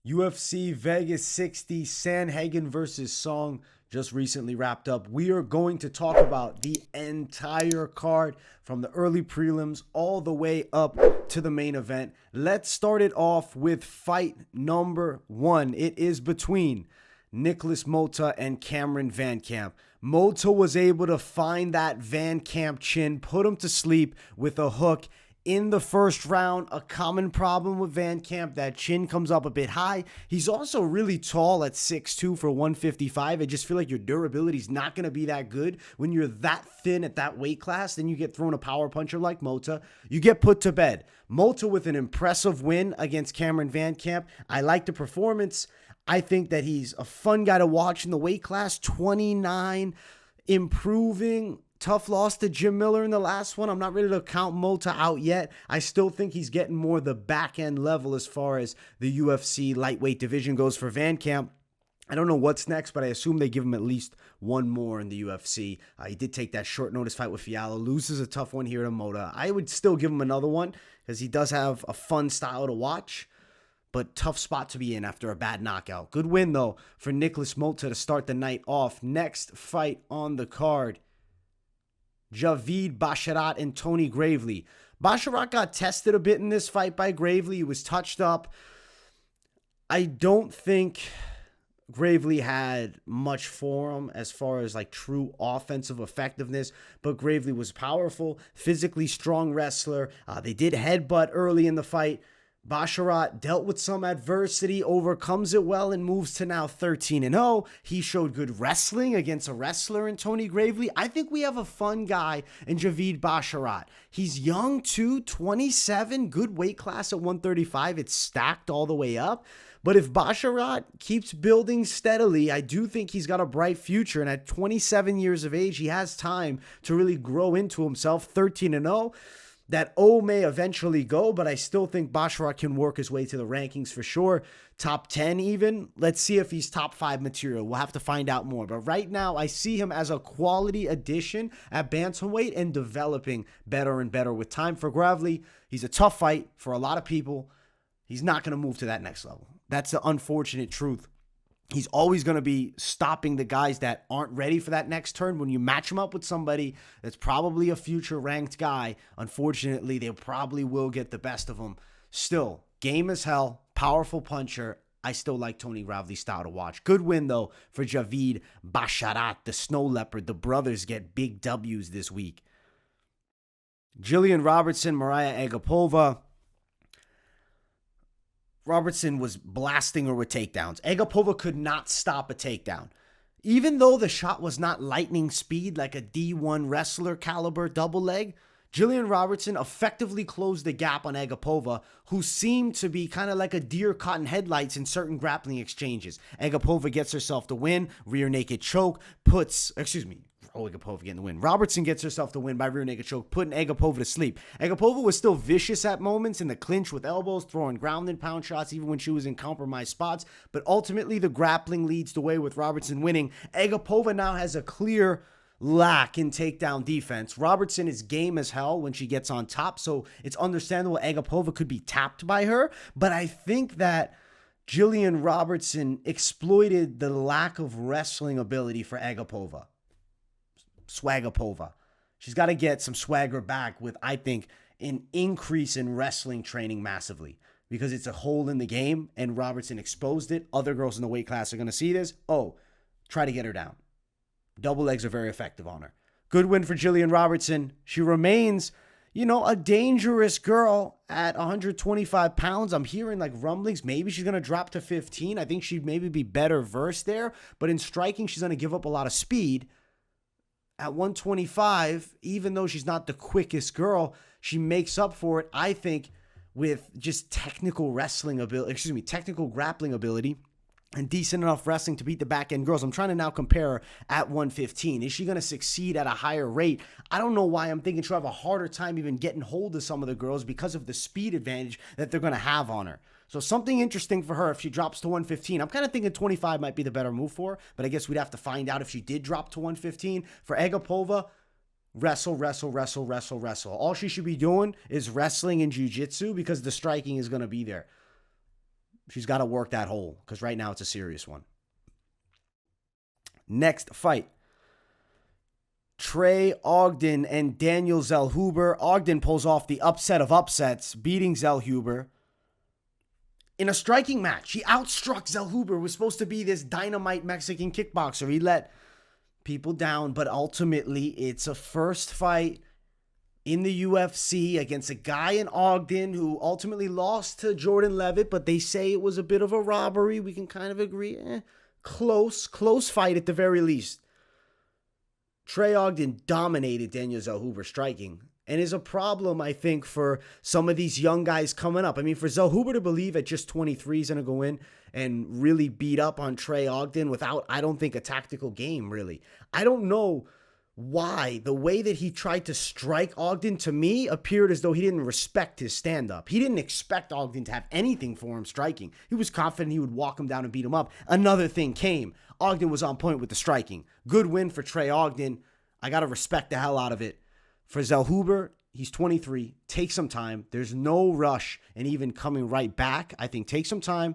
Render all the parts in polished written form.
UFC Vegas 60 Sandhagen versus Song just recently wrapped up. We are going to talk about the entire card from the early prelims all the way up to the main event. Let's start it off with fight number one. It is between Nikolas Motta and Cameron VanCamp. Motta was able to find that VanCamp chin, put him to sleep with a hook in the first round. A common problem with VanCamp, that chin comes up a bit high. He's also really tall at 6'2 for 155. I just feel like your durability is not going to be that good when you're that thin at that weight class. Then you get thrown a power puncher like Motta, you get put to bed. Motta with an impressive win against Cameron VanCamp. I like the performance. I think that he's a fun guy to watch in the weight class. 29, improving. Tough loss to Jim Miller in the last one. I'm not ready to count Motta out yet. I still think he's getting more the back end level as far as the UFC lightweight division goes for VanCamp. I don't know what's next, but I assume they give him at least one more in the UFC. He did take that short notice fight with Fiala, loses a tough one here to Motta. I would still give him another one because he does have a fun style to watch, but tough spot to be in after a bad knockout. Good win, though, for Nikolas Motta to start the night off. Next fight on the card, Javid, Basharat, and Tony Gravely. Basharat got tested a bit in this fight by Gravely. He was touched up. I don't think Gravely had much for him as far as like true offensive effectiveness, but Gravely was powerful, physically strong wrestler. They did headbutt early in the fight. Basharat dealt with some adversity, overcomes it well, and moves to now 13-0. He showed good wrestling against a wrestler in Tony Gravely. I think we have a fun guy in Javid Basharat. He's young too, 27, good weight class at 135. It's stacked all the way up. But if Basharat keeps building steadily, I do think he's got a bright future. And at 27 years of age, he has time to really grow into himself. 13-0. That O may eventually go, but I still think Basharat can work his way to the rankings for sure. Top 10 even. Let's see if he's top 5 material. We'll have to find out more. But right now, I see him as a quality addition at bantamweight and developing better and better with time. For Gravely, he's a tough fight for a lot of people. He's not going to move to that next level. That's the unfortunate truth. He's always going to be stopping the guys that aren't ready for that next turn. When you match him up with somebody that's probably a future ranked guy, unfortunately, they probably will get the best of him. Still, game as hell, powerful puncher. I still like Tony Gravely's style to watch. Good win, though, for Javid Basharat, the Snow Leopard. The brothers get big W's this week. Gillian Robertson, Mariya Agapova. Robertson was blasting her with takedowns. Agapova could not stop a takedown. Even though the shot was not lightning speed like a D1 wrestler caliber double leg, Gillian Robertson effectively closed the gap on Agapova, who seemed to be kind of like a deer caught in headlights in certain grappling exchanges. Agapova gets herself the win, rear naked choke, Agapova getting the win. Robertson gets herself the win by rear naked choke, putting Agapova to sleep. Agapova was still vicious at moments in the clinch with elbows, throwing ground and pound shots even when she was in compromised spots. But ultimately, the grappling leads the way with Robertson winning. Agapova now has a clear lack in takedown defense. Robertson is game as hell when she gets on top, so it's understandable Agapova could be tapped by her. But I think that Gillian Robertson exploited the lack of wrestling ability for Agapova. Swagapova. She's got to get some swagger back with, I think, an increase in wrestling training massively because it's a hole in the game and Robertson exposed it. Other girls in the weight class are going to see this. Try to get her down. Double legs are very effective on her. Good win for Gillian Robertson. She remains, a dangerous girl at 125 pounds. I'm hearing like rumblings. Maybe she's going to drop to 15. I think she'd maybe be better versed there. But in striking, she's going to give up a lot of speed. At 125, even though she's not the quickest girl, she makes up for it, I think, with just technical grappling ability and decent enough wrestling to beat the back-end girls. I'm trying to now compare her at 115. Is she going to succeed at a higher rate? I don't know why I'm thinking she'll have a harder time even getting hold of some of the girls because of the speed advantage that they're going to have on her. So something interesting for her if she drops to 115. I'm kind of thinking 25 might be the better move for her, but I guess we'd have to find out if she did drop to 115. For Agapova, wrestle. All she should be doing is wrestling and jiu-jitsu because the striking is going to be there. She's got to work that hole because right now it's a serious one. Next fight. Trey, Ogden, and Daniel Zellhuber. Ogden pulls off the upset of upsets, beating Zellhuber in a striking match. He outstruck Zellhuber, who was supposed to be this dynamite Mexican kickboxer. He let people down, but ultimately it's a first fight in the UFC against a guy in Ogden who ultimately lost to Jordan Levitt, but they say it was a bit of a robbery. We can kind of agree. Close fight at the very least. Trey Ogden dominated Daniel Zellhuber striking and is a problem, I think, for some of these young guys coming up. I mean, for Zellhuber to believe at just 23 he's going to go in and really beat up on Trey Ogden without, I don't think, a tactical game, really. I don't know why the way that he tried to strike Ogden, to me, appeared as though he didn't respect his stand-up. He didn't expect Ogden to have anything for him striking. He was confident he would walk him down and beat him up. Another thing came. Ogden was on point with the striking. Good win for Trey Ogden. I got to respect the hell out of it. For Zellhuber, he's 23. Take some time. There's no rush in even coming right back. I think take some time.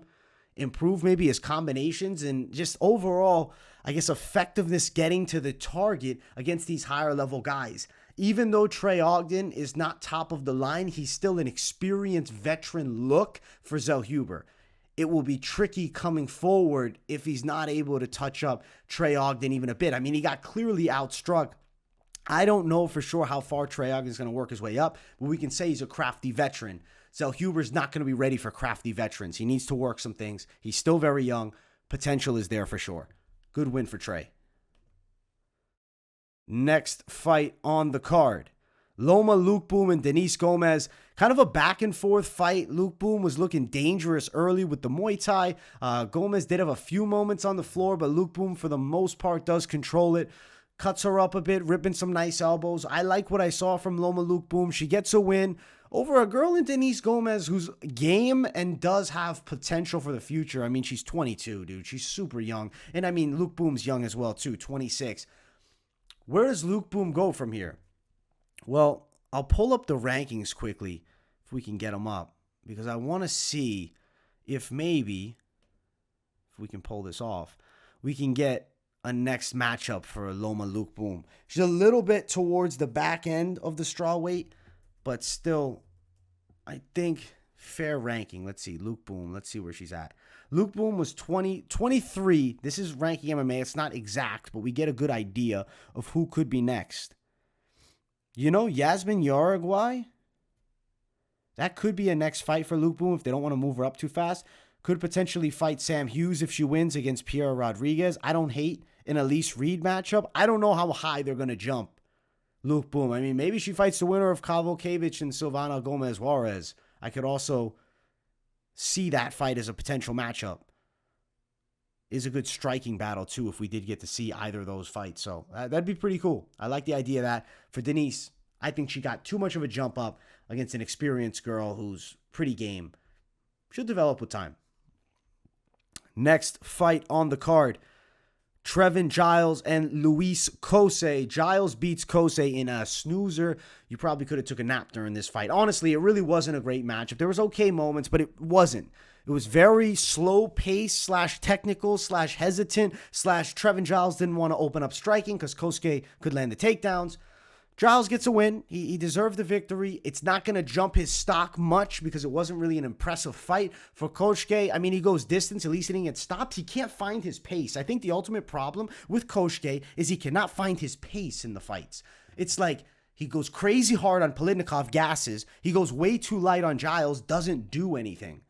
Improve maybe his combinations and just overall, I guess, effectiveness getting to the target against these higher level guys. Even though Trey Ogden is not top of the line, he's still an experienced veteran look for Zellhuber. It will be tricky coming forward if he's not able to touch up Trey Ogden even a bit. I mean, he got clearly outstruck. I don't know for sure how far Trey Ogden is going to work his way up, but we can say he's a crafty veteran. Zellhuber's not going to be ready for crafty veterans. He needs to work some things. He's still very young. Potential is there for sure. Good win for Trey. Next fight on the card. Loma, Lookboonmee, and Denise Gomes. Kind of a back and forth fight. Lookboonmee was looking dangerous early with the Muay Thai. Gomes did have a few moments on the floor, but Lookboonmee for the most part does control it. Cuts her up a bit, ripping some nice elbows. I like what I saw from Loma Lookboonmee. She gets a win over a girl in Denise Gomes who's game and does have potential for the future. I mean, she's 22, dude. She's super young. And I mean, Lookboonmee's young as well, too, 26. Where does Lookboonmee go from here? Well, I'll pull up the rankings quickly if we can get them up, because I want to see if maybe, if we can pull this off, we can get a next matchup for Loma Lookboonmee. She's a little bit towards the back end of the straw weight, but still, I think fair ranking. Let's see, Lookboonmee. Let's see where she's at. Lookboonmee was 23. This is ranking MMA. It's not exact, but we get a good idea of who could be next. You know, Yasmin Uruguay? That could be a next fight for Lookboonmee if they don't want to move her up too fast. Could potentially fight Sam Hughes if she wins against Pierre Rodrigues. I don't hate an Elise Reed matchup. I don't know how high they're going to jump Lookboonmee. I mean, maybe she fights the winner of Kavokevich and Silvana Gomez Juarez. I could also see that fight as a potential matchup. Is a good striking battle, too, if we did get to see either of those fights. So that'd be pretty cool. I like the idea of that. For Denise, I think she got too much of a jump up against an experienced girl who's pretty game. Should develop with time. Next fight on the card. Trevin, Giles, and Luis Cosce. Giles beats Cosce in a snoozer. You probably could have took a nap during this fight. Honestly, it really wasn't a great matchup. There was okay moments, but it wasn't. It was very slow pace / technical / hesitant / Trevin Giles didn't want to open up striking because Cosce could land the takedowns. Giles gets a win. He deserved the victory. It's not going to jump his stock much because it wasn't really an impressive fight for Cosce. I mean, he goes distance. At least he didn't get stopped. He can't find his pace. I think the ultimate problem with Cosce is he cannot find his pace in the fights. It's like he goes crazy hard on Politnikov, gasses. He goes way too light on Giles, doesn't do anything.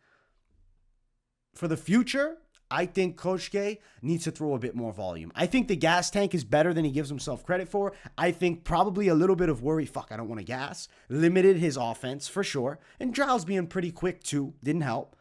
For the future, I think Cosce needs to throw a bit more volume. I think the gas tank is better than he gives himself credit for. I think probably a little bit of worry, I don't want to gas, limited his offense for sure. And Giles being pretty quick too didn't help.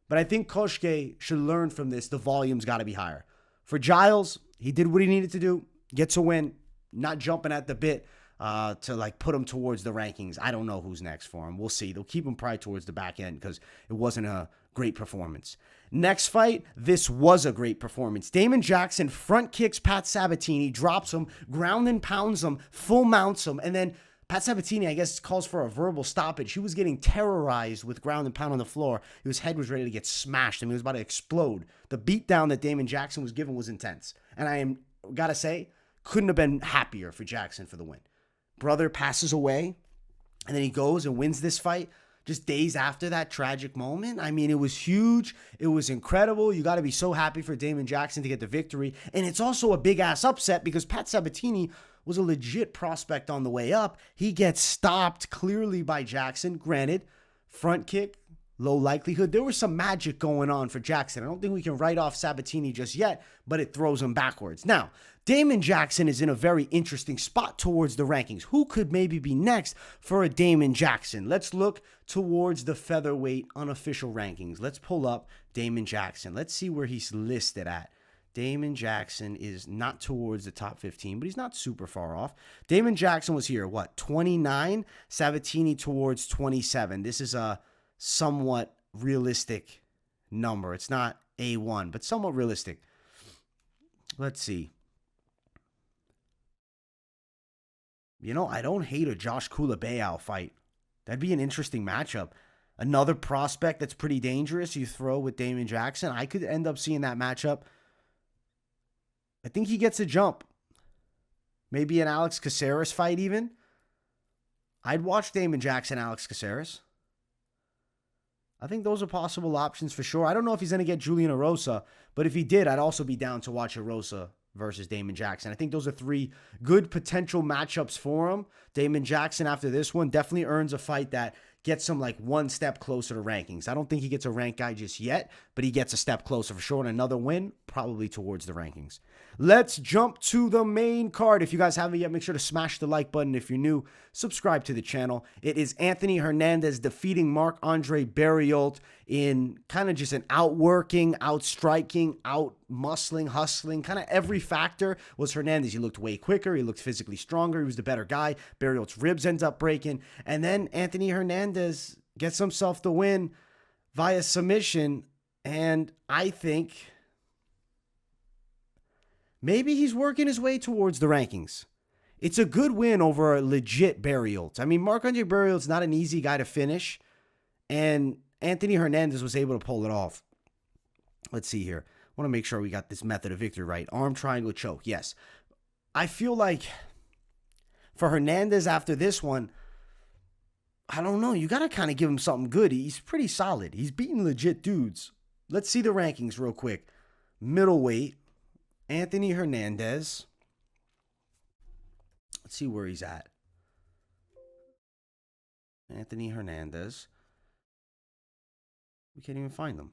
But I think Cosce should learn from this. The volume's got to be higher. For Giles, he did what he needed to do. Gets a win. Not jumping at the bit to like put him towards the rankings. I don't know who's next for him. We'll see. They'll keep him probably towards the back end because it wasn't a great performance. Next fight, this was a great performance. Damon Jackson front kicks Pat Sabatini, drops him, ground and pounds him, full mounts him, and then Pat Sabatini, I guess, calls for a verbal stoppage. He was getting terrorized with ground and pound on the floor. His head was ready to get smashed. I mean, he was about to explode. The beatdown that Damon Jackson was given was intense. And gotta say, couldn't have been happier for Jackson for the win. Brother passes away, and then he goes and wins this fight just days after that tragic moment. I mean, it was huge. It was incredible. You got to be so happy for Damon Jackson to get the victory. And it's also a big-ass upset because Pat Sabatini was a legit prospect on the way up. He gets stopped clearly by Jackson. Granted, front kick, low likelihood. There was some magic going on for Jackson. I don't think we can write off Sabatini just yet, but it throws him backwards. Now, Damon Jackson is in a very interesting spot towards the rankings. Who could maybe be next for a Damon Jackson? Let's look towards the featherweight unofficial rankings. Let's pull up Damon Jackson. Let's see where he's listed at. Damon Jackson is not towards the top 15, but he's not super far off. Damon Jackson was here, 29? Sabatini towards 27. This is a somewhat realistic number. It's not A1, but somewhat realistic. Let's see. I don't hate a Josh Kula-Bayao fight. That'd be an interesting matchup. Another prospect that's pretty dangerous you throw with Damon Jackson. I could end up seeing that matchup. I think he gets a jump. Maybe an Alex Caceres fight even. I'd watch Damon Jackson, Alex Caceres. I think those are possible options for sure. I don't know if he's going to get Julian Erosa, but if he did, I'd also be down to watch Erosa versus Damon Jackson. I think those are three good potential matchups for him. Damon Jackson, after this one, definitely earns a fight that gets him like one step closer to rankings. I don't think he gets a rank guy just yet, but he gets a step closer for sure. And another win, probably towards the rankings. Let's jump to the main card. If you guys haven't yet, make sure to smash the like button. If you're new, subscribe to the channel. It is Anthony Hernandez defeating Marc-Andre Barriault in kind of just an outworking, outstriking, out-muscling, hustling. Kind of every factor was Hernandez. He looked way quicker. He looked physically stronger. He was the better guy. Barriault's ribs ends up breaking. And then Anthony Hernandez gets himself the win via submission. And I think maybe he's working his way towards the rankings. It's a good win over a legit Barriault. I mean, Marc-Andre Barriault's not an easy guy to finish, and Anthony Hernandez was able to pull it off. Let's see here. I want to make sure we got this method of victory right. Arm triangle choke, yes. I feel like for Hernandez after this one, I don't know. You got to kind of give him something good. He's pretty solid. He's beating legit dudes. Let's see the rankings real quick. Middleweight. Anthony Hernandez. Let's see where he's at. Anthony Hernandez. We can't even find him.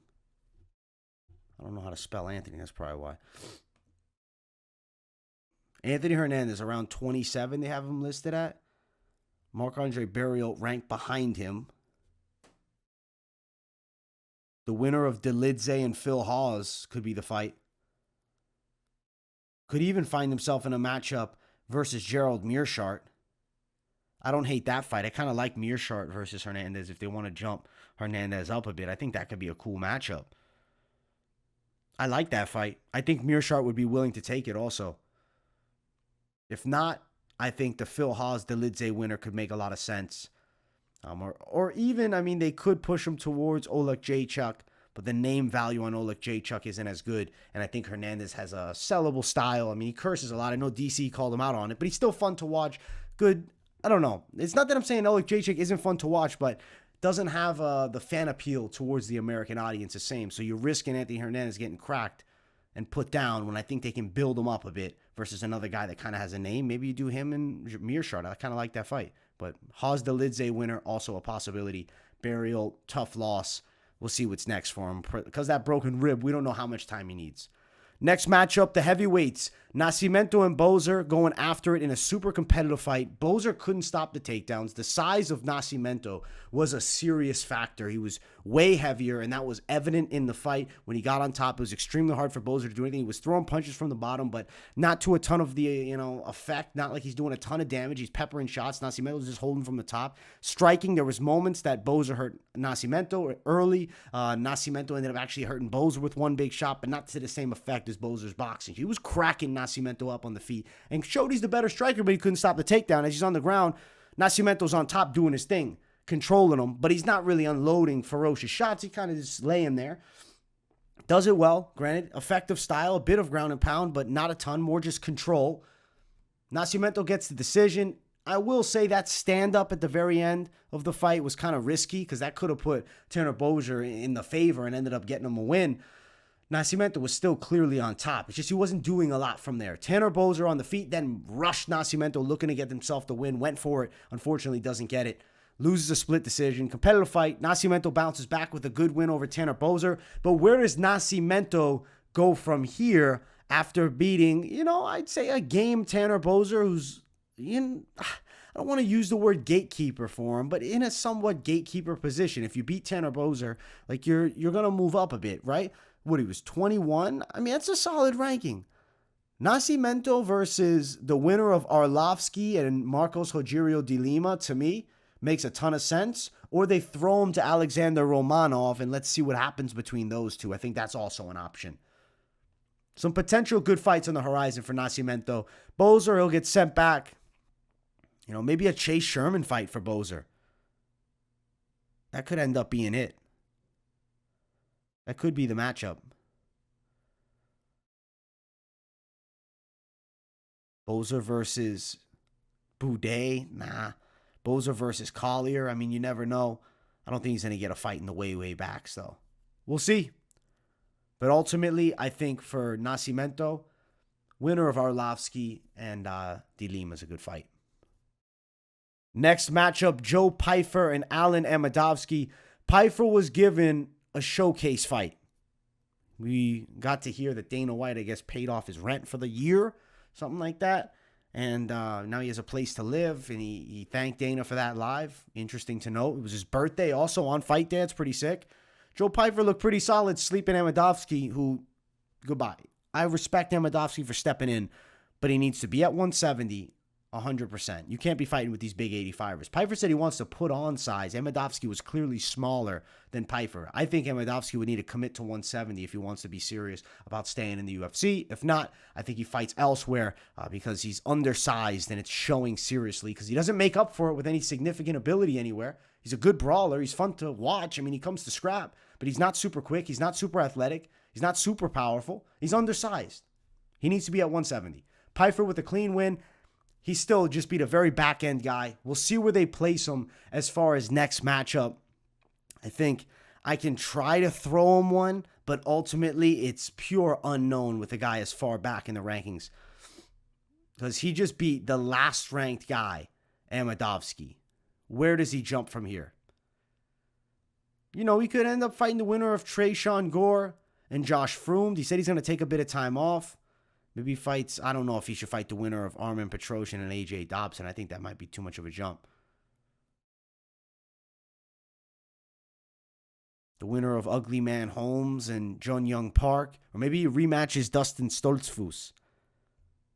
I don't know how to spell Anthony. That's probably why. Anthony Hernandez around 27 they have him listed at. Marc-Andre Barriault ranked behind him. The winner of Delidze and Phil Hawes could be the fight. Could even find himself in a matchup versus Gerald Meerschaert. I don't hate that fight. I kind of like Meerschaert versus Hernandez if they want to jump Hernandez up a bit. I think that could be a cool matchup. I like that fight. I think Meerschaert would be willing to take it also. If not, I think the Phil Hawes Delidze winner could make a lot of sense. Or even, I mean, they could push him towards Oleg Jacek, but the name value on Oleg Jacek isn't as good. And I think Hernandez has a sellable style. I mean, he curses a lot. I know DC called him out on it, but he's still fun to watch. Good. I don't know. It's not that I'm saying Oleg Jacek isn't fun to watch, but doesn't have the fan appeal towards the American audience the same. So you're risking Anthony Hernandez getting cracked and put down when I think they can build him up a bit versus another guy that kind of has a name. Maybe you do him and Meerschaert. I kind of like that fight. But Hawes Delidze winner, also a possibility. Barriault, tough loss. We'll see what's next for him. Because that broken rib, we don't know how much time he needs. Next matchup, the heavyweights. Nascimento and Boser going after it in a super competitive fight. Boser couldn't stop the takedowns. The size of Nascimento was a serious factor. He was way heavier, and that was evident in the fight. When he got on top, it was extremely hard for Boser to do anything. He was throwing punches from the bottom, but not to a ton of the effect. Not like he's doing a ton of damage. He's peppering shots. Nascimento was just holding from the top. Striking, there was moments that Boser hurt Nascimento early. Nascimento ended up actually hurting Boser with one big shot, but not to the same effect as Boser's boxing. He was cracking Nascimento up on the feet and showed he's the better striker, but he couldn't stop the takedown. As he's on the ground, Nascimento's on top doing his thing, controlling him, but he's not really unloading ferocious shots. He kind of just laying there. Does it well, granted. Effective style, a bit of ground and pound, but not a ton, more just control. Nascimento gets the decision. I will say that stand-up at the very end of the fight was kind of risky because that could have put Tanner Boser in the favor and ended up getting him a win. Nascimento was still clearly on top. It's just he wasn't doing a lot from there. Tanner Boser on the feet, then rushed Nascimento looking to get himself the win. Went for it. Unfortunately, doesn't get it. Loses a split decision. Competitive fight. Nascimento bounces back with a good win over Tanner Boser. But where does Nascimento go from here after beating, I'd say a game Tanner Boser who's I don't want to use the word gatekeeper for him, but in a somewhat gatekeeper position. If you beat Tanner Boser, like you're going to move up a bit, right? What, he was 21? I mean, that's a solid ranking. Nascimento versus the winner of Arlovski and Marcos Rogerio de Lima, to me, makes a ton of sense. Or they throw him to Alexander Romanov and let's see what happens between those two. I think that's also an option. Some potential good fights on the horizon for Nascimento. Boser, he'll get sent back. Maybe a Chase Sherman fight for Boser. That could end up being it. That could be the matchup. Boser versus Boudet? Nah. Boser versus Collier? I mean, you never know. I don't think he's going to get a fight in the way backs, though. We'll see. But ultimately, I think for Nascimento, winner of Arlovski and De Lima is a good fight. Next matchup, Joe Pyfer and Alen Amedovski. Pyfer was given a showcase fight. We got to hear that Dana White, I guess, paid off his rent for the year, something like that. And now he has a place to live, and he thanked Dana for that live. Interesting to note. It was his birthday also on fight day. It's pretty sick. Joe Pyfer looked pretty solid sleeping Amedovski, who, goodbye. I respect Amedovski for stepping in, but he needs to be at 170, 100%. You can't be fighting with these big 85ers. Pyfer said he wants to put on size. Amedovski was clearly smaller than Pyfer. I think Amedovski would need to commit to 170 if he wants to be serious about staying in the UFC. If not, I think he fights elsewhere because he's undersized and it's showing seriously because he doesn't make up for it with any significant ability anywhere. He's a good brawler. He's fun to watch. I mean, he comes to scrap, but he's not super quick. He's not super athletic. He's not super powerful. He's undersized. He needs to be at 170. Pyfer with a clean win. He still just beat a very back-end guy. We'll see where they place him as far as next matchup. I think I can try to throw him one, but ultimately it's pure unknown with a guy as far back in the rankings. Because he just beat the last-ranked guy, Amedovski. Where does he jump from here? He could end up fighting the winner of Trey Sean Gore and Josh Froome. He said he's going to take a bit of time off. Maybe fights, I don't know if he should fight the winner of Armin Petrosyan and AJ Dobson. I think that might be too much of a jump. The winner of Ugly Man Holmes and Jun Young Park. Or maybe he rematches Dustin Stoltzfus.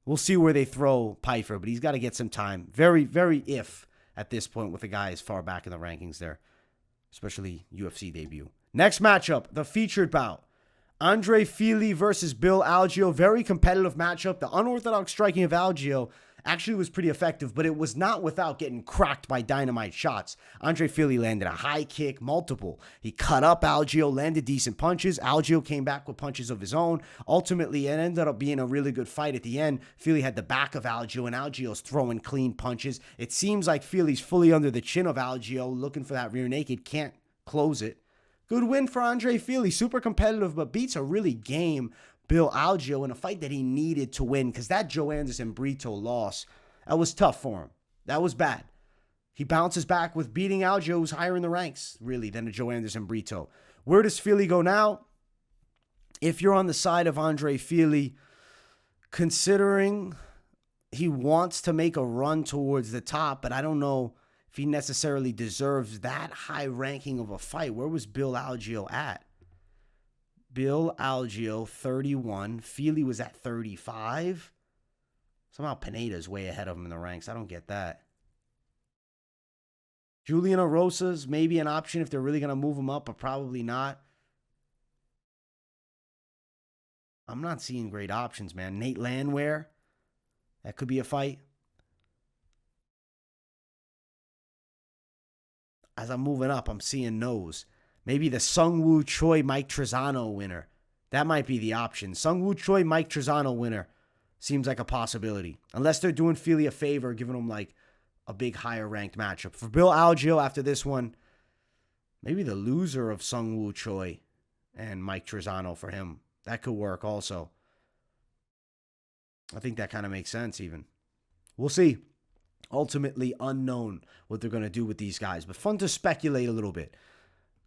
We'll see where they throw Pyfer, but he's got to get some time. Very, very if at this point with a guy as far back in the rankings there. Especially UFC debut. Next matchup, the featured bout. Andre Fili versus Bill Algeo. Very competitive matchup. The unorthodox striking of Algeo actually was pretty effective, but it was not without getting cracked by dynamite shots. Andre Fili landed a high kick, multiple. He cut up Algeo, landed decent punches. Algeo came back with punches of his own. Ultimately, it ended up being a really good fight at the end. Fili had the back of Algeo, and Algeo's throwing clean punches. It seems like Fili's fully under the chin of Algeo, looking for that rear naked. Can't close it. Good win for Andre Fili. Super competitive, but beats a really game Bill Algeo in a fight that he needed to win because that Joe Anderson Brito loss, that was tough for him. That was bad. He bounces back with beating Algeo, who's higher in the ranks, really, than a Joe Anderson Brito. Where does Fili go now? If you're on the side of Andre Fili, considering he wants to make a run towards the top, but I don't know if he necessarily deserves that high ranking of a fight. Where was Bill Algeo at? Bill Algeo, 31. Fili was at 35. Somehow Pineda's way ahead of him in the ranks. I don't get that. Julian Arosa's maybe an option if they're really going to move him up, but probably not. I'm not seeing great options, man. Nate Landwehr, that could be a fight. as I'm moving up, I'm seeing no's. Maybe the Sungwoo Choi Mike Trizano winner. That might be the option. Sungwoo Choi Mike Trizano winner seems like a possibility. Unless they're doing Fili a favor, giving him like a big higher ranked matchup. For Bill Algeo after this one, maybe the loser of Sungwoo Choi and Mike Trizano for him. That could work also. I think that kind of makes sense even. We'll see. Ultimately unknown what they're going to do with these guys, but fun to speculate a little bit.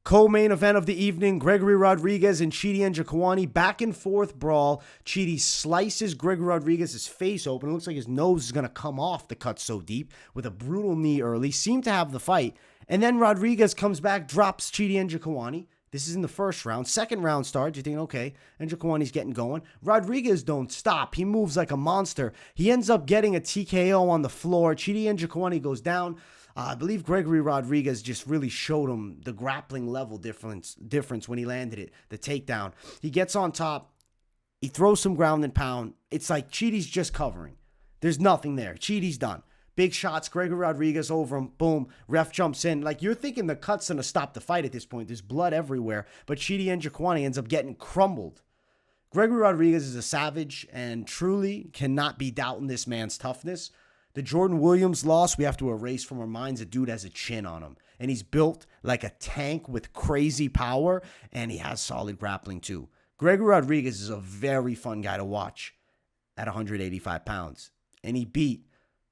Co-main event of the evening, Gregory Rodrigues and Chidi Njokuani, back and forth brawl. Chidi slices Gregory Rodrigues' face open. It looks like his nose is going to come off, the cut so deep, with a brutal knee early. Seemed to have the fight. And then Rodrigues comes back, drops Chidi Njokuani. This is in the first round. Second round starts. You're thinking, okay, Njokuani's getting going. Rodrigues don't stop. He moves like a monster. He ends up getting a TKO on the floor. Chidi Njokuani goes down. I believe Gregory Rodrigues just really showed him the grappling level difference when he landed it, the takedown. He gets on top. He throws some ground and pound. It's like Chidi's just covering. There's nothing there. Chidi's done. Big shots, Gregory Rodrigues over him, boom, ref jumps in. Like, you're thinking the cut's going to stop the fight at this point. There's blood everywhere, but Chidi Njokuani ends up getting crumbled. Gregory Rodrigues is a savage and truly cannot be doubting this man's toughness. The Jordan Williams loss, we have to erase from our minds. The dude has a chin on him, and he's built like a tank with crazy power, and he has solid grappling too. Gregory Rodrigues is a very fun guy to watch at 185 pounds, and he beat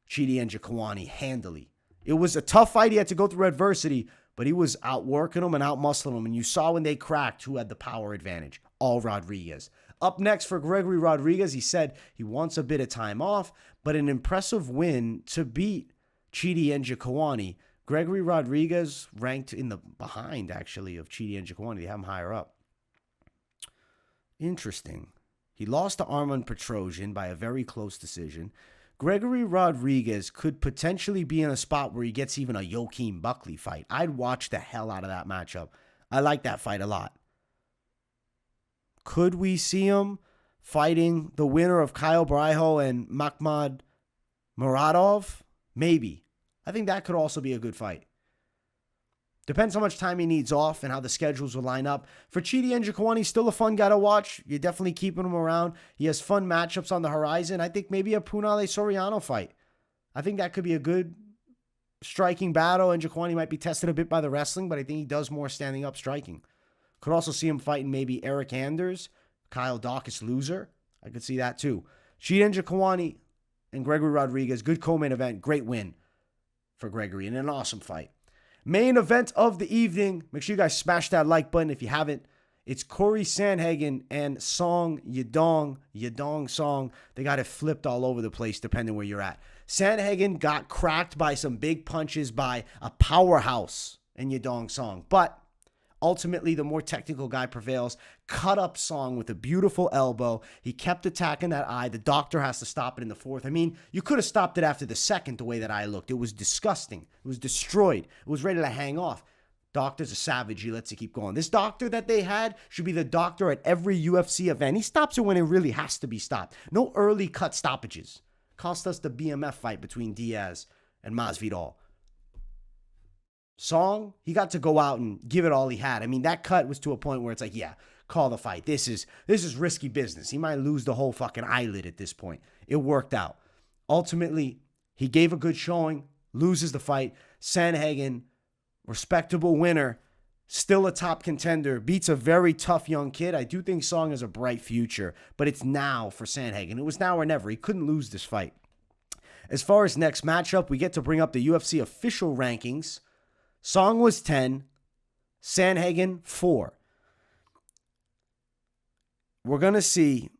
Chidi Njokuani handily. It was a tough fight. He had to go through adversity, but he was outworking him and outmuscling him. And you saw when they cracked who had the power advantage. All Rodrigues. Up next for Gregory Rodrigues, he said he wants a bit of time off, but an impressive win to beat Chidi Njokuani. Gregory Rodrigues ranked in the behind, actually, of Chidi Njokuani. They have him higher up. Interesting. He lost to Arman Petrosian by a very close decision. Gregory Rodrigues could potentially be in a spot where he gets even a Joaquin Buckley fight. I'd watch the hell out of that matchup. I like that fight a lot. Could we see him fighting the winner of Kyle Barriault and Makhmud Muradov? Maybe. I think that could also be a good fight. Depends how much time he needs off and how the schedules will line up. For Chidi Njokuani, still a fun guy to watch. You're definitely keeping him around. He has fun matchups on the horizon. I think maybe a Punale Soriano fight. I think that could be a good striking battle. Njokuani might be tested a bit by the wrestling, but I think he does more standing up striking. Could also see him fighting maybe Eric Anders, Kyle Dawkins loser. I could see that too. Chidi Njokuani and Gregory Rodrigues, good co-main event. Great win for Gregory and an awesome fight. Main event of the evening. Make sure you guys smash that like button if you haven't. It's Corey Sandhagen and Song Yadong. Yadong Song. They got it flipped all over the place depending where you're at. Sandhagen got cracked by some big punches by a powerhouse in Yadong Song. But ultimately, the more technical guy prevails. Cut up Song with a beautiful elbow. He kept attacking that eye. The doctor has to stop it in the fourth. I mean, you could have stopped it after the second the way that eye looked. It was disgusting. It was destroyed. It was ready to hang off. Doctor's a savage. He lets it keep going. This doctor that they had should be the doctor at every UFC event. He stops it when it really has to be stopped. No early cut stoppages. Cost us the BMF fight between Diaz and Masvidal. Song, he got to go out and give it all he had. I mean, that cut was to a point where it's like, yeah, call the fight. This is risky business. He might lose the whole fucking eyelid at this point. It worked out. Ultimately, he gave a good showing, loses the fight. Sandhagen, respectable winner, still a top contender, beats a very tough young kid. I do think Song has a bright future, but it's now for Sandhagen. It was now or never. He couldn't lose this fight. As far as next matchup, we get to bring up the UFC official rankings. Song was 10, Sandhagen 4. We're going to see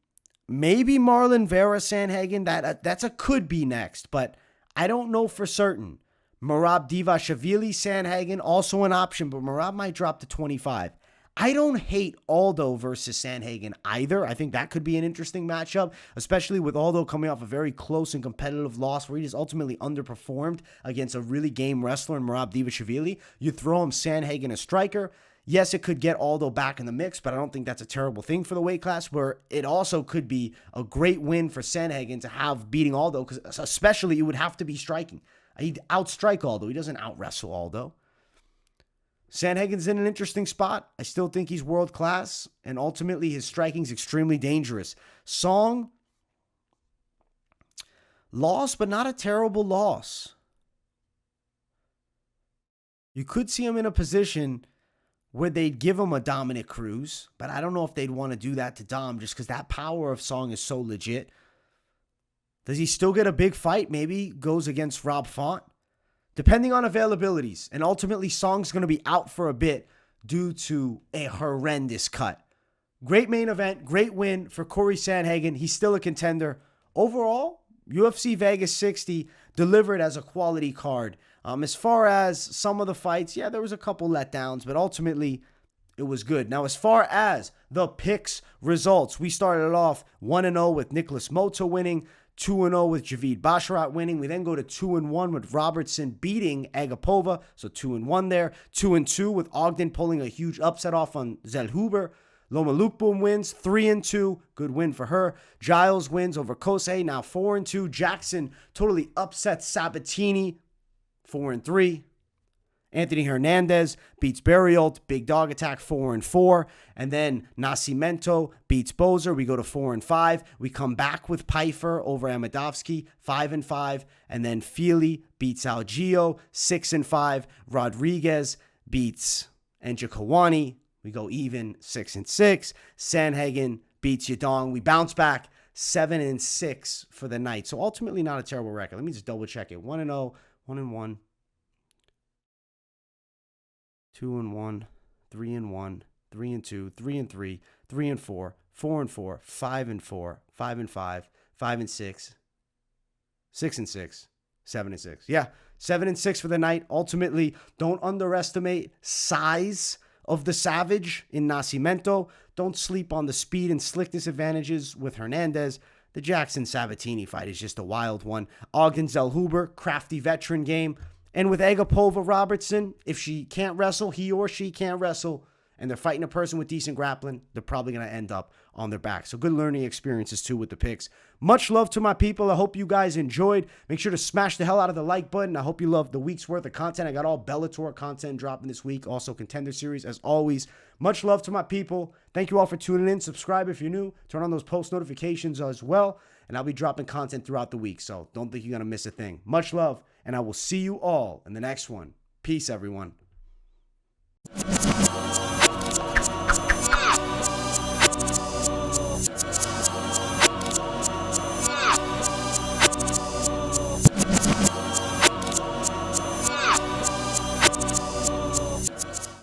maybe Marlon Vera Sandhagen. That's a could be next, but I don't know for certain. Merab Divashvili Sandhagen, also an option, but Merab might drop to 25. I don't hate Aldo versus Sandhagen either. I think that could be an interesting matchup, especially with Aldo coming off a very close and competitive loss where he just ultimately underperformed against a really game wrestler in Merab Divashvili. You throw him Sandhagen a striker. Yes, it could get Aldo back in the mix, but I don't think that's a terrible thing for the weight class, where it also could be a great win for Sandhagen to have beating Aldo, because especially it would have to be striking. He'd outstrike Aldo. He doesn't out-wrestle Aldo. Sandhagen's in an interesting spot. I still think he's world class, and ultimately his striking's extremely dangerous. Song, loss, but not a terrible loss. You could see him in a position where they'd give him a dominant cruise, but I don't know if they'd want to do that to Dom just because that power of Song is so legit. Does he still get a big fight? Maybe goes against Rob Font, depending on availabilities. And ultimately, Song's going to be out for a bit due to a horrendous cut. Great main event, great win for Corey Sandhagen. He's still a contender. Overall, UFC Vegas 60 delivered as a quality card. As far as some of the fights, yeah, there was a couple letdowns, but ultimately it was good. Now, as far as the picks results, we started off 1-0 with Nikolas Motta winning, 2-0 with Javid Basharat winning. We then go to 2-1 with Robertson beating Agapova, so 2-1 there. 2-2 with Ogden pulling a huge upset off on Zellhuber. Loma Lookboonmee wins, 3-2. Good win for her. Giles wins over Cosce, now 4-2. Jackson totally upsets Sabatini, 4-3. Anthony Hernandez beats Barriault, big dog attack, 4-4. And then Nascimento beats Bozer. We go to 4-5. We come back with Pyfer over Amedovski, 5-5. And then Fili beats Algeo, 6-5. Rodrigues beats Njokuani. We go even, 6-6. Sandhagen beats Yadong. We bounce back, 7-6 for the night. So ultimately not a terrible record. Let me just double check it. 1-0, 1-1. 2-1, 3-1, 3-2, 3-3, 3-4, 4-4, 5-4, 5-5, 5-6, 6-6, 7-6. Yeah, 7-6 for the night. Ultimately, don't underestimate size of the Savage in Nascimento. Don't sleep on the speed and slickness advantages with Hernandez. The Jackson Sabatini fight is just a wild one. Ogden Zellhuber, crafty veteran game. And with Agapova Robertson, if she can't wrestle, he or she can't wrestle, and they're fighting a person with decent grappling, they're probably going to end up on their back. So good learning experiences too with the picks. Much love to my people. I hope you guys enjoyed. Make sure to smash the hell out of the like button. I hope you loved the week's worth of content. I got all Bellator content dropping this week. Also Contender Series as always. Much love to my people. Thank you all for tuning in. Subscribe if you're new. Turn on those post notifications as well. And I'll be dropping content throughout the week. So don't think you're going to miss a thing. Much love. And I will see you all in the next one. Peace, everyone.